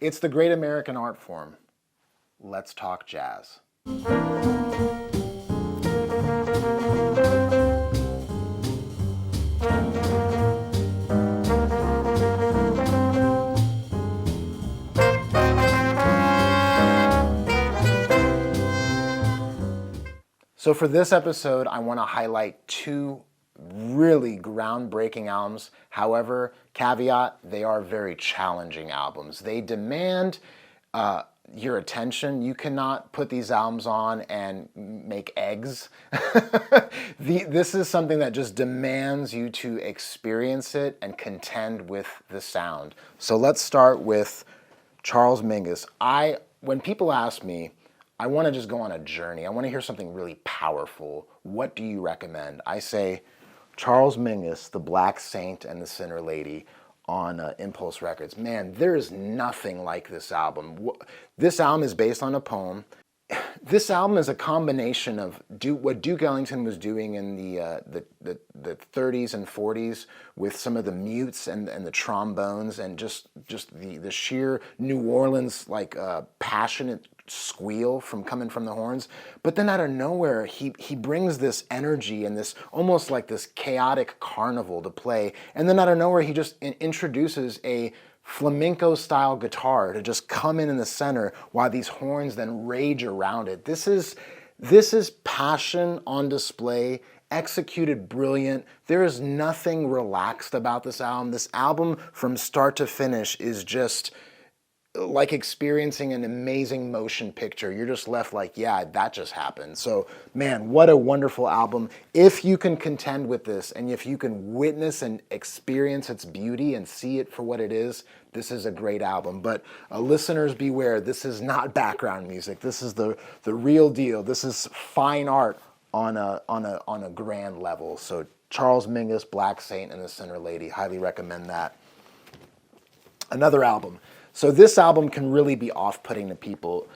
It's the great American art form. Let's talk jazz. So for this episode, I want to highlight two really groundbreaking albums. However, caveat, they are very challenging albums. They demand your attention. You cannot put these albums on and make eggs. This is something that just demands you to experience it and contend with the sound. So let's start with Charles Mingus. When people ask me, I want to just go on a journey. I want to hear something really powerful. What do you recommend? I say Charles Mingus, The Black Saint and the Sinner Lady on Impulse Records. Man, there is nothing like this album. This album is based on a poem. This album is a combination of what Duke Ellington was doing in the 30s and 40s with some of the mutes and the trombones and just the sheer New Orleans passionate squeal coming from the horns. But then out of nowhere, he brings this energy and this almost like this chaotic carnival to play. And then out of nowhere, he just introduces a flamenco style guitar to just come in the center while these horns then rage around it. This is passion on display, executed brilliant. There is nothing relaxed about this album. This album from start to finish is just like experiencing an amazing motion picture. You're just left like, yeah, that just happened. So, man, what a wonderful album. If you can contend with this and if you can witness and experience its beauty and see it for what it is, this is a great album. But listeners beware, this is not background music. This is the real deal. This is fine art on a grand level. So Charles Mingus, Black Saint and the Sinner Lady, highly recommend that. Another album. So this album can really be off-putting to people.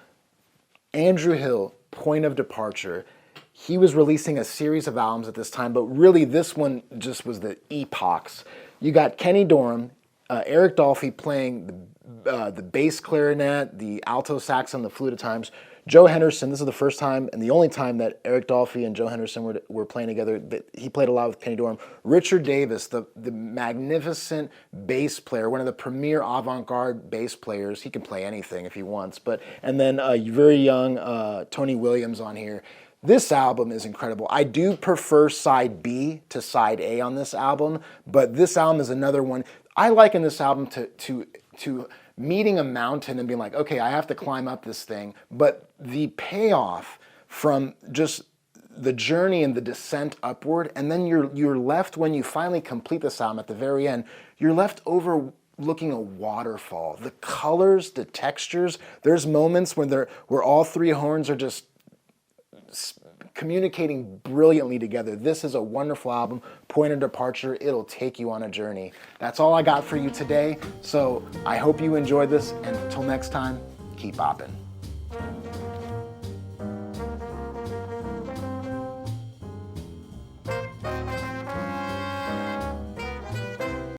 Andrew Hill, Point of Departure. He was releasing a series of albums at this time, but really this one just was the epochs. You got Kenny Dorham, Eric Dolphy playing the bass clarinet, the alto sax, and the flute at times. Joe Henderson, this is the first time and the only time that Eric Dolphy and Joe Henderson were playing together. He played a lot with Kenny Dorham. Richard Davis, the magnificent bass player, one of the premier avant-garde bass players. He can play anything if he wants. And then very young Tony Williams on here. This album is incredible. I do prefer side B to side A on this album, but this album is another one. I liken this album to meeting a mountain and being like, okay, I have to climb up this thing. But the payoff from just the journey and the descent upward, and then you're left, when you finally complete this album at the very end, you're left overlooking a waterfall. The colors, the textures, there's moments where all three horns are just communicating brilliantly together. This is a wonderful album, Point of Departure. It'll take you on a journey. That's all I got for you today. So I hope you enjoyed this, and until next time, keep bopping.